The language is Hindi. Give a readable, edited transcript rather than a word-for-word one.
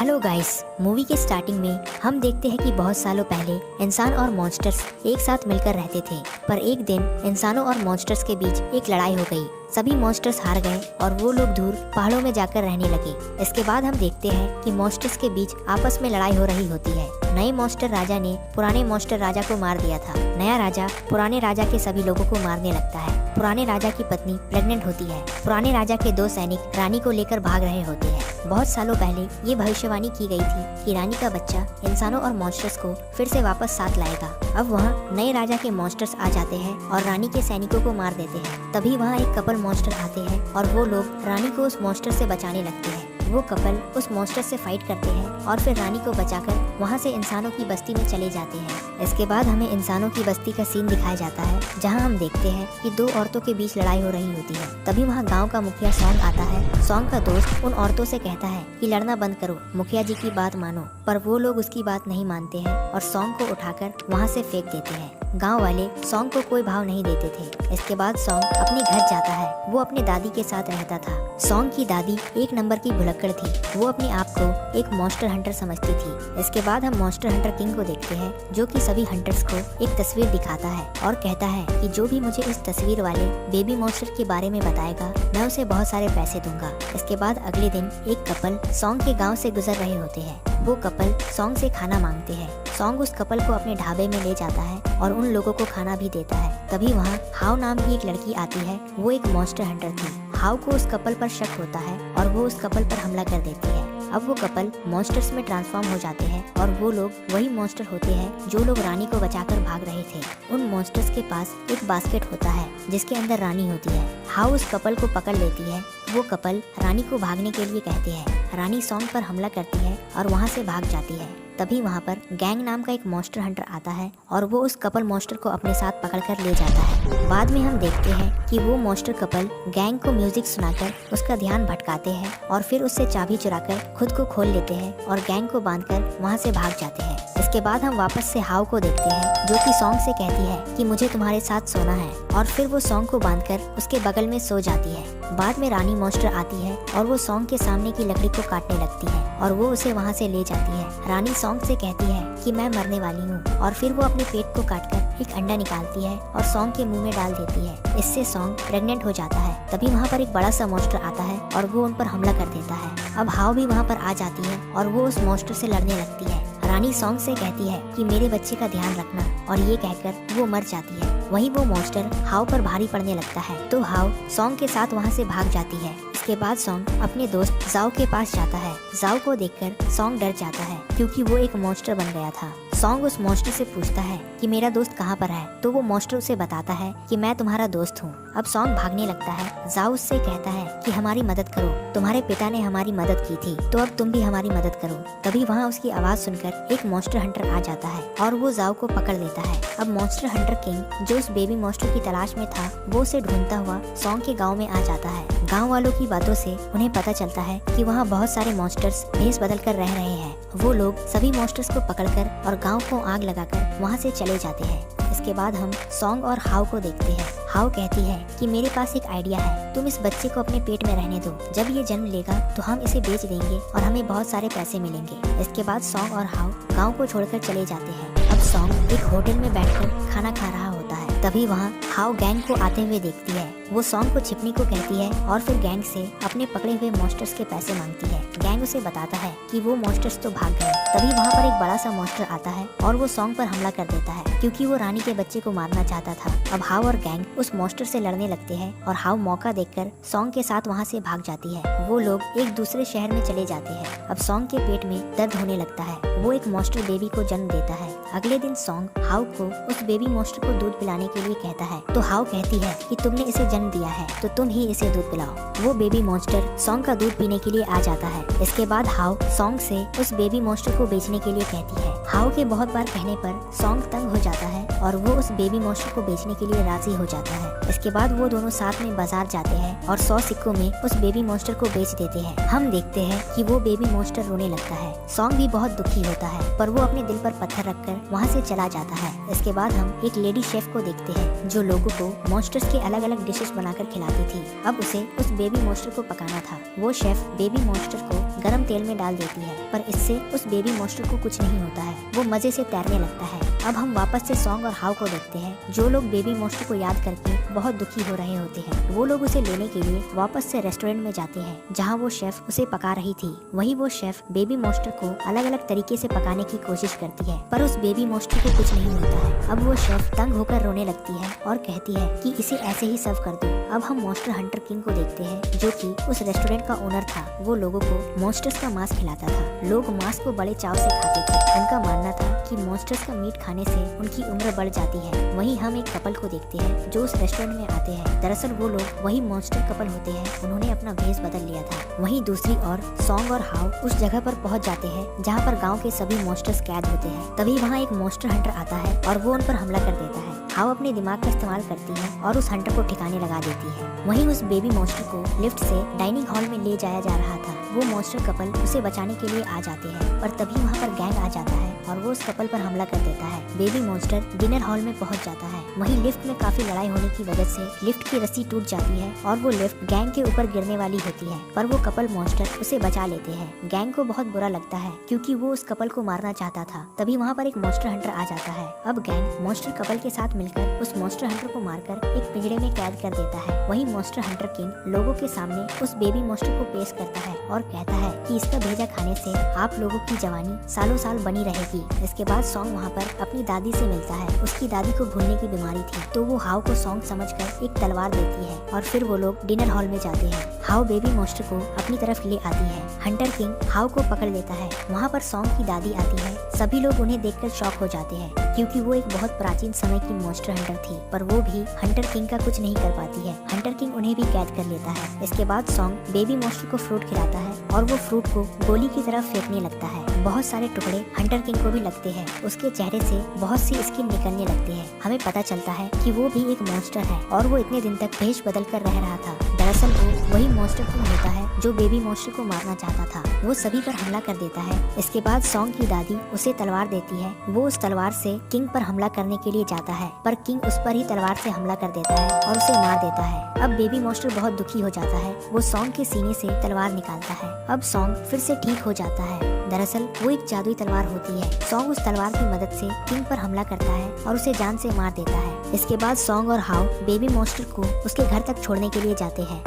हेलो गाइस, मूवी के स्टार्टिंग में हम देखते हैं कि बहुत सालों पहले इंसान और मॉन्स्टर्स एक साथ मिलकर रहते थे। पर एक दिन इंसानों और मॉन्स्टर्स के बीच एक लड़ाई हो गई। सभी मॉन्स्टर्स हार गए और वो लोग दूर पहाड़ों में जाकर रहने लगे। इसके बाद हम देखते हैं कि मॉन्स्टर्स के बीच आपस में लड़ाई हो रही होती है। नए मॉन्स्टर राजा ने पुराने मॉन्स्टर राजा को मार दिया था। नया राजा पुराने राजा के सभी लोगों को मारने लगता है। पुराने राजा की पत्नी प्रेग्नेंट होती है। पुराने राजा के दो सैनिक रानी को लेकर भाग रहे होते हैं। बहुत सालों पहले ये भविष्यवाणी की गई थी कि रानी का बच्चा इंसानों और मॉन्स्टर्स को फिर से वापस साथ लाएगा। अब वहाँ नए राजा के मॉन्स्टर्स आ जाते हैं और रानी के सैनिकों को मार देते हैं। तभी वहाँ एक कपल मॉन्स्टर आते हैं और वो लोग रानी को उस मॉन्स्टर से बचाने लगते हैं। वो कपल उस मॉन्स्टर से फाइट करते हैं और फिर रानी को बचाकर वहाँ से इंसानों की बस्ती में चले जाते हैं। इसके बाद हमें इंसानों की बस्ती का सीन दिखाया जाता है, जहाँ हम देखते हैं कि दो औरतों के बीच लड़ाई हो रही होती है। तभी वहाँ गांव का मुखिया सॉन्ग आता है। सॉन्ग का दोस्त उन औरतों से कहता है कि लड़ना बंद करो, मुखिया जी की बात मानो। पर वो लोग उसकी बात नहीं मानते हैं और सॉन्ग को उठाकर वहाँ से फेंक देते हैं। गांव वाले सॉन्ग को कोई भाव नहीं देते थे। इसके बाद सॉन्ग अपने घर जाता है। वो अपने दादी के साथ रहता था। सॉन्ग की दादी एक नंबर की भुलक्कड़ थी। वो अपने आप को एक मॉन्स्टर हंटर समझती थी। इसके बाद हम मॉन्स्टर हंटर किंग को देखते हैं, जो कि सभी हंटर्स को एक तस्वीर दिखाता है और कहता है कि जो भी मुझे इस तस्वीर वाले बेबी मॉन्स्टर के बारे में बताएगा, मैं उसे बहुत सारे पैसे दूंगा। इसके बाद अगले दिन एक कपल सॉन्ग के गाँव से गुजर रहे होते हैं। वो कपल सॉन्ग से खाना मांगते हैं। सॉन्ग उस कपल को अपने ढाबे में ले जाता है और उन लोगों को खाना भी देता है। तभी वहाँ हाउ नाम की एक लड़की आती है। वो एक मॉन्स्टर हंटर थी। हाउ को उस कपल पर शक होता है और वो उस कपल पर हमला कर देती है। अब वो कपल मॉन्स्टर्स में ट्रांसफॉर्म हो जाते हैं और वो लोग वही मॉन्स्टर होते हैं जो लोग रानी को बचाकर भाग रहे थे। उन मॉन्स्टर्स के पास एक बास्केट होता है जिसके अंदर रानी होती है। हाउ उस कपल को पकड़ लेती है। वो कपल रानी को भागने के लिए कहते हैं। रानी सॉन्ग पर हमला करती है और वहाँ से भाग जाती है। तभी वहाँ पर गैंग नाम का एक मॉन्स्टर हंटर आता है और वो उस कपल मॉन्स्टर को अपने साथ पकड़कर ले जाता है। बाद में हम देखते हैं कि वो मॉन्स्टर कपल गैंग को म्यूजिक सुनाकर उसका ध्यान भटकाते हैं और फिर उससे चाबी चुराकर खुद को खोल लेते हैं और गैंग को बांधकर वहाँ से भाग जाते हैं। इसके बाद हम वापस से हाउ को देखते हैं, जो कि सॉन्ग से कहती है कि मुझे तुम्हारे साथ सोना है, और फिर वो सॉन्ग को बांधकर उसके बगल में सो जाती है। बाद में रानी मॉन्स्टर आती है और वो सॉन्ग के सामने की लकड़ी को काटने लगती है और वो उसे वहाँ से ले जाती है। रानी सॉन्ग से कहती है कि मैं मरने वाली हूँ और फिर वो अपने पेट को काटकर एक अंडा निकालती है और सॉन्ग के मुंह में डाल देती है। इससे सॉन्ग प्रेग्नेंट हो जाता है। तभी वहाँ पर एक बड़ा सा मॉन्स्टर आता है और वो उन पर हमला कर देता है। अब हाउ भी वहाँ पर आ जाती है और वो उस मॉन्स्टर से लड़ने लगती है। रानी सॉन्ग से कहती है कि मेरे बच्चे का ध्यान रखना, और ये कहकर वो मर जाती है। वहीं वो मॉन्स्टर हाउ पर भारी पड़ने लगता है तो हाउ सॉन्ग के साथ वहाँ से भाग जाती है। इसके बाद सॉन्ग अपने दोस्त जाओ के पास जाता है। जाओ को देखकर सॉन्ग डर जाता है क्योंकि वो एक मॉन्स्टर बन गया था। सॉन्ग उस मॉन्स्टर से पूछता है कि मेरा दोस्त कहाँ पर है, तो वो मॉन्स्टर उसे बताता है कि मैं तुम्हारा दोस्त हूँ। अब सॉन्ग भागने लगता है। जाओ उससे कहता है कि हमारी मदद करो, तुम्हारे पिता ने हमारी मदद की थी, तो अब तुम भी हमारी मदद करो। तभी वहाँ उसकी आवाज सुनकर एक मॉन्स्टर हंटर आ जाता है और वो जाओ को पकड़ लेता है। अब मॉन्स्टर हंटर किंग, जो उस बेबी मॉन्स्टर की तलाश में था, वो उसे ढूंढता हुआ सॉन्ग के गाँव में आ जाता है। गाँव वालों की बातों से उन्हें पता चलता है कि वहाँ बहुत सारे मॉन्स्टर्स भेष बदल कर रह रहे हैं। वो लोग सभी मॉन्स्टर्स को पकड़कर और गांव को आग लगाकर वहाँ से चले जाते हैं। इसके बाद हम सॉन्ग और हाउ को देखते हैं। हाउ कहती है कि मेरे पास एक आइडिया है, तुम इस बच्चे को अपने पेट में रहने दो। जब ये जन्म लेगा तो हम इसे बेच देंगे और हमें बहुत सारे पैसे मिलेंगे। इसके बाद सॉन्ग और हाउ गाँव को छोड़कर चले जाते हैं। अब सॉन्ग एक होटल में बैठकर खाना खा रहा होता है। तभी वहाँ हाउ गैंग को आते हुए देखती है। वो सॉन्ग को छिपने को कहती है और फिर गैंग से अपने पकड़े हुए मॉन्स्टर्स के पैसे मांगती है। गैंग उसे बताता है कि वो मॉन्स्टर्स तो भाग गए। तभी वहाँ पर एक बड़ा सा मॉन्स्टर आता है और वो सॉन्ग पर हमला कर देता है क्योंकि वो रानी के बच्चे को मारना चाहता था। अब हाउ और गैंग उस मॉन्स्टर से लड़ने लगते हैं और हाउ मौका देखकर सॉन्ग के साथ वहाँ से भाग जाती है। वो लोग एक दूसरे शहर में चले जाते हैं। अब सॉन्ग के पेट में दर्द होने लगता है। वो एक मॉन्स्टर बेबी को जन्म देता है। अगले दिन सॉन्ग हाउ को उस बेबी मॉन्स्टर को दूध पिलाने के लिए कहता है तो हाउ कहती है कि तुमने इसे जन्म दिया है तो तुम ही इसे दूध पिलाओ। वो बेबी मॉन्स्टर सॉन्ग का दूध पीने के लिए आ जाता है। इसके बाद हाउ सॉन्ग से उस बेबी मॉन्स्टर को बेचने के लिए कहती है। हाउ के बहुत बार कहने पर सॉन्ग तंग हो जाता है और वो उस बेबी मॉन्स्टर को बेचने के लिए राजी हो जाता है। इसके बाद वो दोनों साथ में बाजार जाते हैं और 100 सिक्कों में उस बेबी मॉन्स्टर को बेच देते हैं। हम देखते हैं कि वो बेबी मॉन्स्टर रोने लगता है। सॉन्ग भी बहुत दुखी होता है पर वो अपने दिल पर पत्थर रखकर वहाँ से चला जाता है। इसके बाद हम एक लेडी शेफ को देखते हैं जो लोगों को मॉन्स्टर्स के अलग अलग डिशेस टोस्ट बनाकर खिलाती थी। अब उसे उस बेबी मॉन्स्टर को पकाना था। वो शेफ बेबी मॉन्स्टर को गरम तेल में डाल देती है, पर इससे उस बेबी मॉन्स्टर को कुछ नहीं होता है। वो मजे से तैरने लगता है। अब हम वापस से सॉन्ग और हाउ को देखते हैं, जो लोग बेबी मॉन्स्टर को याद करके बहुत दुखी हो रहे होते हैं। वो लोग उसे लेने के लिए वापस से रेस्टोरेंट में जाते हैं, जहाँ वो शेफ उसे पका रही थी। वहीं वो शेफ बेबी मॉन्स्टर को अलग अलग तरीके से पकाने की कोशिश करती है, पर उस बेबी मॉन्स्टर को कुछ नहीं होता है। अब वो शेफ तंग होकर रोने लगती है और कहती है कि इसे ऐसे ही सर्व कर दो। अब हम मॉन्स्टर हंटर किंग को देखते हैं, जो कि उस रेस्टोरेंट का ओनर था। वो लोगों को मॉन्स्टर्स का मांस खिलाता था। लोग मांस को बड़े चाव से खाते थे। उनका मानना था कि मॉन्स्टर्स का मीट खाने से उनकी उम्र बढ़ जाती है। वहीं हम एक कपल को देखते हैं जो उस रेस्टोरेंट में आते हैं। दरअसल वो लोग वही मॉन्स्टर कपल होते हैं। उन्होंने अपना भेष बदल लिया था। वहीं दूसरी ओर सॉन्ग और हाउ उस जगह पर पहुंच जाते हैं जहां पर गांव के सभी मॉन्स्टर्स कैद होते हैं। तभी वहां एक मॉन्स्टर हंटर आता है और वो उन पर हमला कर देता है। हाउ अपने दिमाग का इस्तेमाल करती है और उस हंटर को ठिकाने लगा देती है। वहीं उस बेबी मॉन्स्टर को लिफ्ट से डाइनिंग हॉल में ले जाया जा रहा था। वो मॉन्स्टर कपल उसे बचाने के लिए आ जाते हैं, पर तभी वहाँ पर गैंग आ जाता है और वो उस कपल पर हमला कर देता है। बेबी मॉन्स्टर डिनर हॉल में पहुंच जाता है। वहीं लिफ्ट में काफी लड़ाई होने की वजह से लिफ्ट की रस्सी टूट जाती है और वो लिफ्ट गैंग के ऊपर गिरने वाली होती है, पर वो कपल मॉन्स्टर उसे बचा लेते हैं। गैंग को बहुत बुरा लगता है क्योंकि वो उस कपल को मारना चाहता था। तभी वहाँ पर एक मॉन्स्टर हंटर आ जाता है। अब गैंग मॉन्स्टर कपल के साथ मिलकर उस मॉन्स्टर हंटर को मारकर एक पिंजरे में कैद कर देता है। वहीं मॉन्स्टर हंटर किंग लोगों के सामने उस बेबी मॉन्स्टर को पेश करता है और कहता है कि इसका भेजा खाने से आप लोगों की जवानी सालों साल बनी रहेगी। इसके बाद सॉन्ग वहाँ पर अपनी दादी से मिलता है। उसकी दादी को भूलने की बीमारी थी, तो वो हाउ को सॉन्ग समझकर एक तलवार देती है और फिर वो लोग डिनर हॉल में जाते हैं। हाउ बेबी मॉन्स्टर को अपनी तरफ ले आती है। हंटर किंग हाउ को पकड़ लेता है। वहाँ पर सॉन्ग की दादी आती है। सभी लोग उन्हें देखकर शॉक हो जाते हैं क्योंकि वो एक बहुत प्राचीन समय की मॉन्स्टर हंटर थी, पर वो भी हंटर किंग का कुछ नहीं कर पाती है। हंटर किंग उन्हें भी कैद कर लेता है। इसके बाद सॉन्ग बेबी मॉन्स्टर को फ्रूट खिलाता है और वो फ्रूट को गोली की तरफ फेंकने लगता है। बहुत सारे टुकड़े हंटर किंग को भी लगते हैं। उसके चेहरे से बहुत सी स्किन निकलने लगती है। हमें पता चलता है कि वो भी एक मॉन्स्टर है और वो इतने दिन तक भेष बदल कर रह रहा था। दरअसल वो वही मॉन्स्टर किंग होता है जो बेबी मॉन्स्टर को मारना चाहता था। वो सभी पर हमला कर देता है। इसके बाद सॉन्ग की दादी उसे तलवार देती है। वो उस तलवार से किंग पर हमला करने के लिए जाता है, पर किंग उस पर ही तलवार से हमला कर देता है और उसे मार देता है। अब बेबी मॉन्स्टर बहुत दुखी हो जाता है। वो सॉन्ग के सीने से तलवार निकालता है। अब सॉन्ग फिर से ठीक हो जाता है। दरअसल वो एक जादुई तलवार होती है। सॉन्ग उस तलवार की मदद से किंग पर हमला करता है और उसे जान से मार देता है। इसके बाद सॉन्ग और हाउ बेबी मॉन्स्टर को उसके घर तक छोड़ने के लिए जाते हैं।